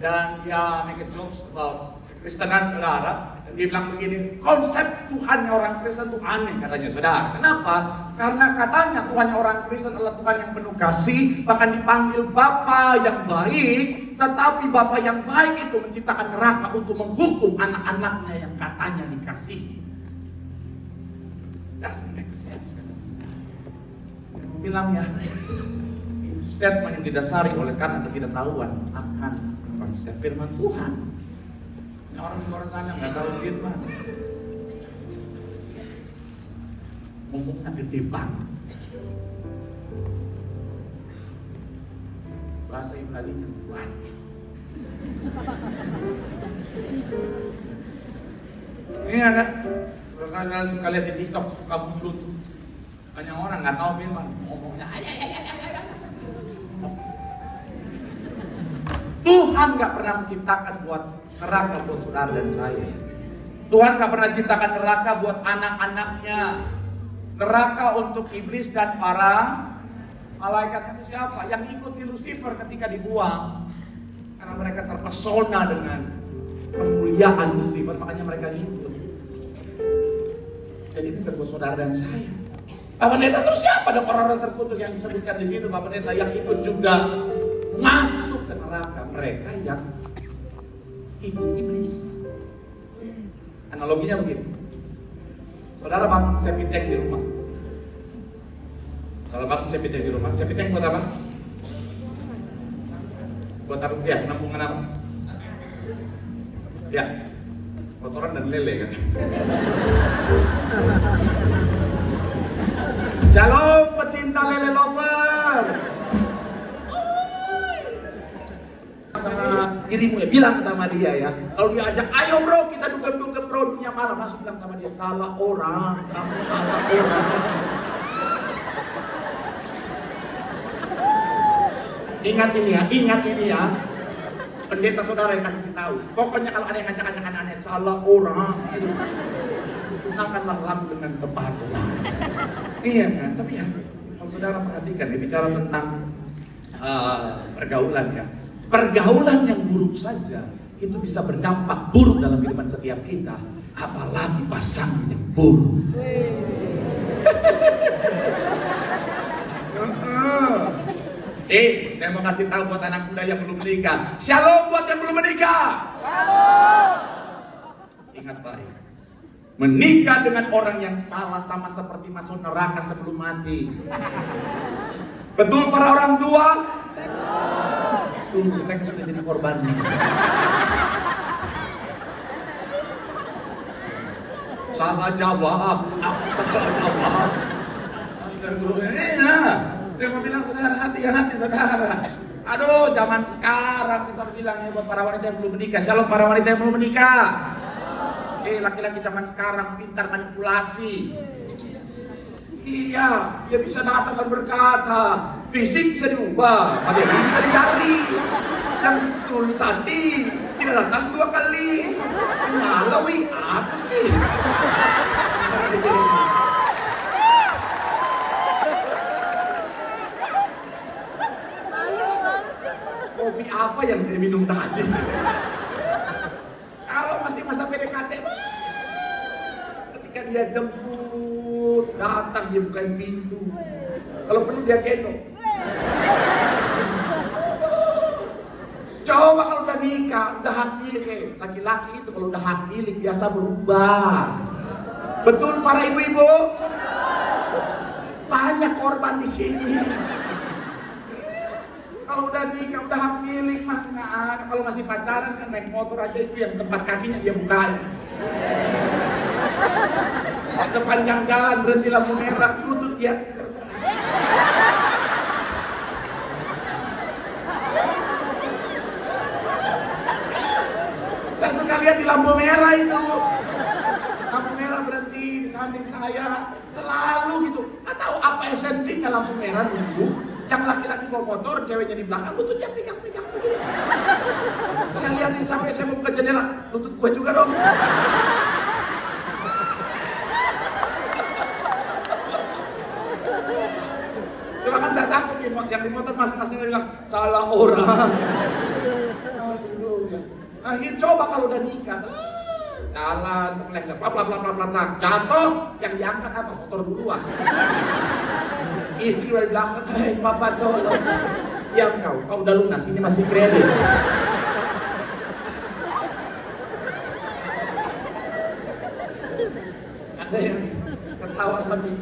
Dan dia make a jokes about Kristenan, saudara. Dan dia bilang begini, konsep Tuhannya orang Kristen itu aneh katanya, saudara. Kenapa? Karena katanya Tuhannya orang Kristen adalah Tuhan yang penuh kasih, bahkan dipanggil Bapa yang baik. Tetapi Bapa yang baik itu menciptakan neraka untuk menghukum anak-anaknya yang katanya dikasihi. Doesn't make sense. Dia bilang ya, statement yang didasari oleh karena ketidaktahuan akan konsep firman Tuhan. Ini orang di luar sana nggak tahu firman. Ngomongnya gede banget. Bahasa Ibrani kuat. Ini ada, kalau suka lihat di TikTok suka muncul tuh. Banyak orang nggak tahu firman, ngomongnya Tuhan nggak pernah menciptakan buat neraka buat saudara dan saya. Tuhan nggak pernah ciptakan neraka buat anak-anaknya. Neraka untuk iblis dan para malaikat itu siapa? Yang ikut si Lucifer ketika dibuang. Karena mereka terpesona dengan kemuliaan Lucifer, makanya mereka ngikut. Jadi bukan buat saudara dan saya. Pak Pendeta, terus siapa dong orang-orang terkutuk yang disebutkan di situ, Pak Pendeta, yang ikut juga masuk ke neraka? Mereka yang ikut iblis. Analoginya begini. Saudara bangun septic di rumah. Kalau bangun septic di rumah, septic buat apa? Buat taruh ya, penampungan apa? Ya, kotoran dan lele kan. Shalom pecinta lele lover. Sama dirimu ya, bilang sama dia ya. Kalau dia ajak, ayo bro kita dugem-dugem bro dunia malam, langsung bilang sama dia, salah orang, kamu salah orang. Ingat ini ya. Pendeta saudara yang kasih tahu. Pokoknya kalau ada yang ngajak-ngajak anak-anak salah orang, gitu. Gunakanlah lampu dengan tepat, saudara. Iya kan? Tapi ya, kalau saudara perhatikan, dia bicara tentang pergaulan kan. Pergaulan yang buruk saja itu bisa berdampak buruk dalam kehidupan setiap kita. Apalagi pasangan yang buruk. Saya mau kasih tahu buat anak muda yang belum menikah. Shalom buat yang belum menikah. Shalom. Ingat baik. Menikah dengan orang yang salah sama seperti masuk neraka sebelum mati. Betul para orang tua? Betul. Mereka sudah jadi korbannya. Salah jawab. Aku salah jawab. Dia mau bilang, saudara, hati-hati saudara. Aduh, zaman sekarang sih saudara bilang buat para wanita yang belum menikah. Shalom para wanita yang belum menikah. Laki-laki zaman sekarang pintar manipulasi. Iya, dia bisa datang dan berkata, fisik bisa diubah, materi bisa dicari. Yang tulus hati tidak datang 2 kali. Malawi, apa sih? Kopi apa yang saya minum tadi? Kalau masih masa PDKT, ketika dia jemput, datang dia bukain pintu. Kalau perlu dia gendong. Coba kalau udah nikah, udah hak milik laki-laki itu kalau udah hak milik biasa berubah. Betul para ibu-ibu? Banyak korban di sini. Kalau udah nikah, udah hak milik mah nggak ada. Kalau masih pacaran kan naik motor aja itu yang tempat kakinya dia bukain. Sepanjang jalan berhenti lampu merah, lutut ya. Saya suka lihat di lampu merah itu. Lampu merah berhenti di samping saya, selalu gitu. Nggak tahu apa esensinya lampu merah nunggu. Yang laki-laki bawa motor, ceweknya di belakang, lututnya pegang-pegang begini. Saya liatin sampai saya mau buka jendela, lutut gua juga dong. Coba kan saya takut yang di motor masing-masing bilang salah orang. Aduh. Akhir coba kalau udah nikah, jalan, meleset, jatuh, yang diangkat apa? Motor duluan. Istri udah di belakang, hei papa tolong. Ya kau udah lunas, ini masih kredit. Ada yang ketawa sambil.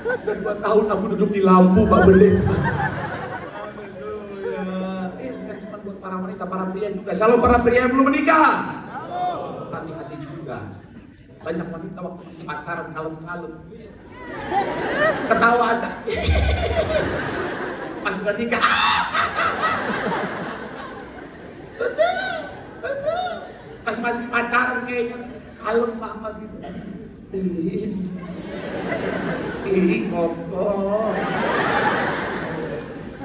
Udah 2 tahun aku duduk di lampu, Pak Pendeta. Bukan cuma buat para wanita, para pria juga. Shalom para pria yang belum menikah. Hati-hati juga. Banyak wanita waktu masih pacaran kalem-kalem. Ketawa aja. Pas udah nikah. Betul. Pas masih pacaran kayaknya kalem banget gitu. Kokoh.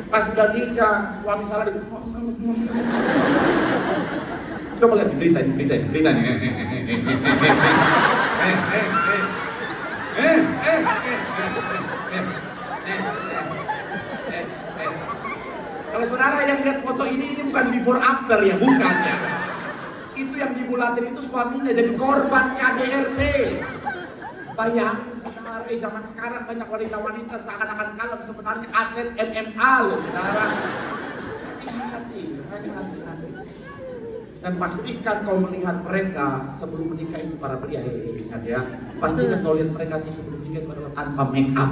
Pas udah nikah, suami salah di coba lihat berita nih. Kalau saudara yang lihat foto ini bukan before after ya, bukan ya. Itu yang dibulatin itu suaminya jadi korban KDRT. Bayangin saudara, zaman sekarang banyak wanita-wanita seakan-akan kalem, sebenarnya atlet MMA loh saudara. Hati-hati. Dan pastikan kau melihat mereka sebelum menikah itu para pria, ingat ya. Pastikan kau lihat mereka itu sebelum menikah itu adalah tanpa make up.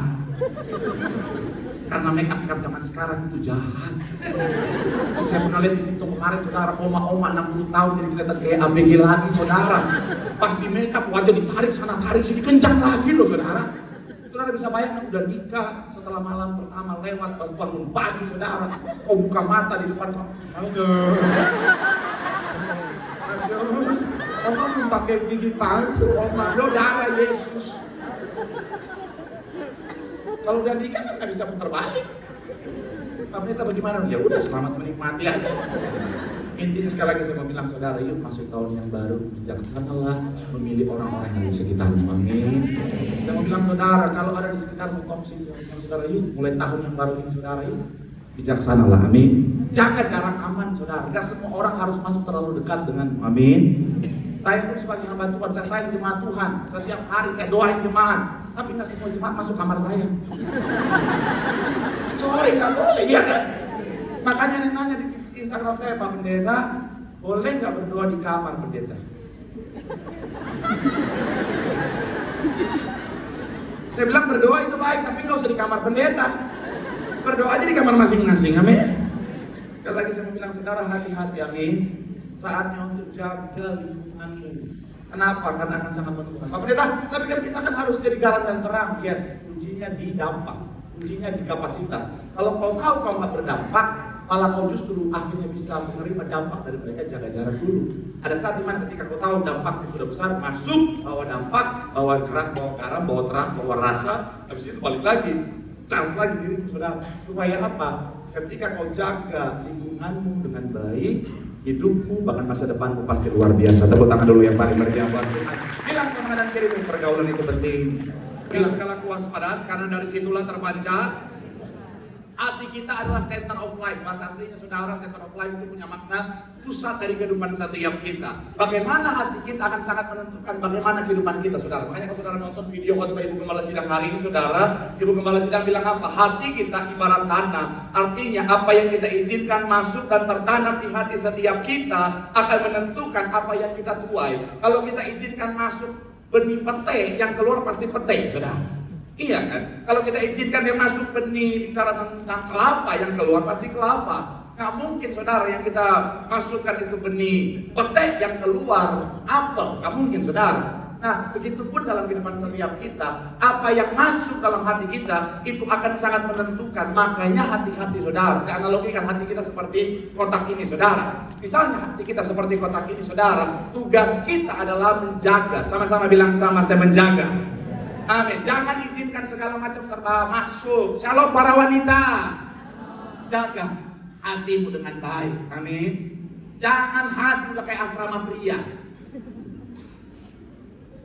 Karena make up zaman sekarang itu jahat. Saya pernah lihat di TikTok kemarin saudara, oma 60 tahun jadi kelihatan kayak ABG lagi saudara. Pas di make up wajah ditarik sana tarik sini kencang lagi loh saudara. Saudara bisa bayangkan udah nikah, setelah malam pertama lewat pas bangun pagi saudara, kau buka mata di depan kamu. Aduh, oma belum pakai gigi palsu, oma lo darah Yesus. Kalau udah nikah kan nggak bisa putar balik. Pak Pendeta bagaimana? Ya udah selamat menikmati aja. Intinya sekali lagi saya mau bilang saudara, yuk masuk tahun yang baru, bijaksanalah memilih orang-orang yang ada di sekitarmu. Amin. Saya mau bilang saudara, kalau ada di sekitarmu toksik, saya mau bilang saudara, yuk mulai tahun yang baru ini saudara, yuk bijaksanalah. Amin. Jaga jarak aman saudara. Gak semua orang harus masuk terlalu dekat denganmu. Amin. Saya pun sebagai hamba Tuhan, saya sayang jemaat Tuhan. Setiap hari saya doain jemaat. Tapi gak semua jemaat masuk kamar saya. Sorry, gak boleh, iya kan? Makanya dia nanya di Instagram saya, Pak Pendeta, boleh gak berdoa di kamar pendeta? Saya bilang berdoa itu baik, tapi gak usah di kamar pendeta. Berdoa aja di kamar masing-masing, amin. Sekali lagi saya mau bilang saudara, hati-hati, amin. Saatnya untuk jaga lingkunganmu. Kenapa? Karena akan sangat menentukan. Pak Pendeta, tapi kan kita kan harus jadi garam dan terang. Yes, kuncinya di dampak, kuncinya di kapasitas. Kalau kau tahu kau nggak berdampak, malah kau justru akhirnya bisa menerima dampak dari mereka. Jaga jarak dulu. Ada saat dimana ketika kau tahu dampaknya sudah besar, masuk, bawa dampak, bawa gerak, bawa garam, bawa terang, bawa rasa. Habis itu balik lagi, charge lagi dirimu saudara. Supaya apa? Ketika kau jaga lingkunganmu dengan baik, hidupmu bahkan masa depanmu pasti luar biasa. Tepuk tangan dulu yang paling meriah buat Tuhan. Bilang sama kanan kiri, pergaulan itu penting. Bilang segala kewaspadaan, karena dari situlah terpancar hati kita adalah center of life. Bahasa aslinya saudara, center of life itu punya makna pusat dari kehidupan setiap kita. Bagaimana hati kita akan sangat menentukan bagaimana kehidupan kita saudara. Makanya kalau saudara nonton video khotbah Ibu Gembala Sidang hari ini saudara, Ibu Gembala Sidang bilang apa? Hati kita ibarat tanah. Artinya apa yang kita izinkan masuk dan tertanam di hati setiap kita akan menentukan apa yang kita tuai. Kalau kita izinkan masuk benih pete, yang keluar pasti pete saudara. Iya kan? Kalau kita izinkan dia masuk benih bicara tentang kelapa, yang keluar pasti kelapa. Nggak mungkin saudara yang kita masukkan itu benih pete, yang keluar apel. Nggak mungkin saudara. Nah, begitupun dalam kehidupan setiap kita, apa yang masuk dalam hati kita itu akan sangat menentukan. Makanya hati-hati saudara. Saya analogikan hati kita seperti kotak ini saudara. Misalnya hati kita seperti kotak ini saudara, tugas kita adalah menjaga. Sama-sama bilang sama, saya menjaga. Amin. Jangan izinkan segala macam serba masuk. Shalom para wanita. Jaga hatimu dengan baik. Amin. Jangan hati udah kayak asrama pria.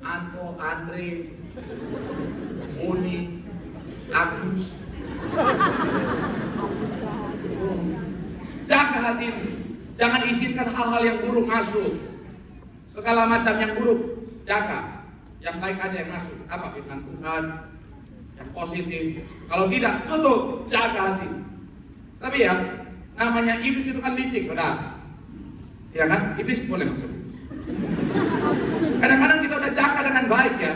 Anto, Andre, Uni, Agus. Jaga hatimu. Jangan izinkan hal-hal yang buruk masuk. Segala macam yang buruk jaga. Yang baik aja yang masuk. Apa firman Tuhan? Yang positif. Kalau tidak, tutup, jaga hati. Tapi ya, namanya iblis itu kan licik, saudara. Ya kan? Iblis boleh masuk. Kadang-kadang kita udah jaga dengan baik ya.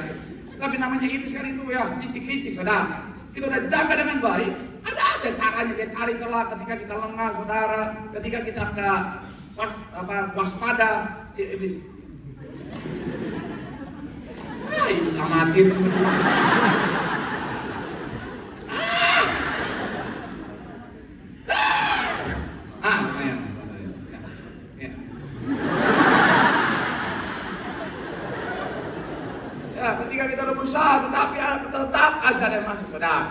Tapi namanya iblis kan itu ya licik-licik, saudara. Kita udah jaga dengan baik, ada aja caranya dia cari celah ketika kita lemah, saudara. Ketika kita nggak waspada, ya, iblis. Iblis amatin. Lumayan. Ya, ketika kita udah berusaha, tetapi tetap aja ada yang masuk, saudara.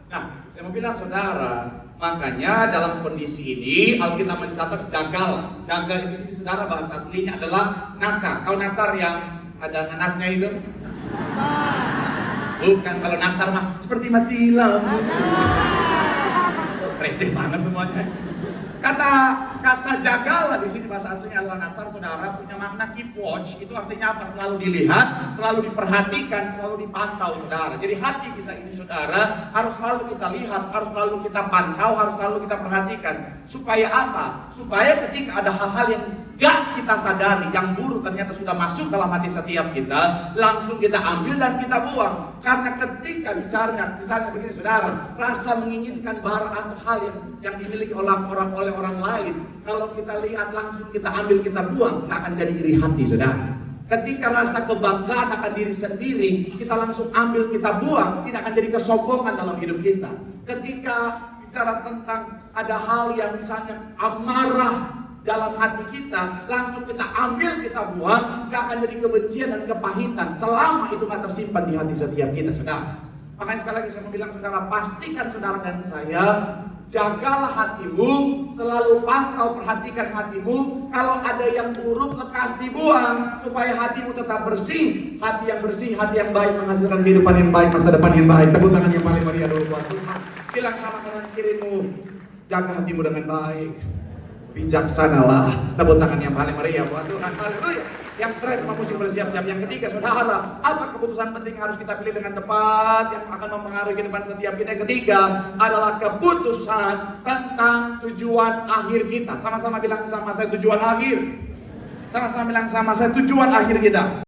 Nah, saya mau bilang saudara, makanya dalam kondisi ini Alkitab mencatat jagal. Jagal di sini saudara bahasa aslinya adalah natsar. Tahu natsar yang ada nanasnya itu? Bukan, kalau nastar mah seperti mati lampu. Receh banget semuanya. Kata jagal di sini bahasa aslinya adalah natsar, saudara, punya makna keep watch. Itu artinya apa? Selalu dilihat, selalu diperhatikan, selalu dipantau, saudara. Jadi hati kita ini, saudara, harus selalu kita lihat, harus selalu kita pantau, harus selalu kita perhatikan. Supaya apa? Supaya ketika ada hal-hal yang gak kita sadari, yang buruk ternyata sudah masuk dalam hati setiap kita, langsung kita ambil dan kita buang. Karena ketika misalnya begini, saudara, rasa menginginkan barang atau hal yang dimiliki oleh orang lain, kalau kita lihat langsung kita ambil, kita buang, nggak akan jadi iri hati, saudara. Ketika rasa kebanggaan akan diri sendiri, kita langsung ambil, kita buang, tidak akan jadi kesombongan dalam hidup kita. Ketika bicara tentang ada hal yang misalnya amarah dalam hati kita, langsung kita ambil, kita buang, gak akan jadi kebencian dan kepahitan selama itu gak tersimpan di hati setiap kita, saudara. Makanya sekali lagi saya mau bilang, saudara, pastikan saudara dan saya, jagalah hatimu, selalu pantau, perhatikan hatimu. Kalau ada yang buruk, lekas dibuang, supaya hatimu tetap bersih. Hati yang bersih, hati yang baik menghasilkan kehidupan yang baik, masa depan yang baik. Tepuk tangan yang paling meriah dulu buat Tuhan. Bilang sama kanan kirimu, jaga hatimu dengan baik, bijaksanalah. Tepuk tangan yang paling meriah buat Tuhan. Haleluya. Yang terakhir, musik bersiap-siap. Yang ketiga, saudara, apa keputusan penting harus kita pilih dengan tepat yang akan mempengaruhi kehidupan setiap kita? Yang ketiga adalah keputusan tentang tujuan akhir kita. Sama-sama bilang sama saya, tujuan akhir. Sama-sama bilang sama saya, tujuan akhir kita.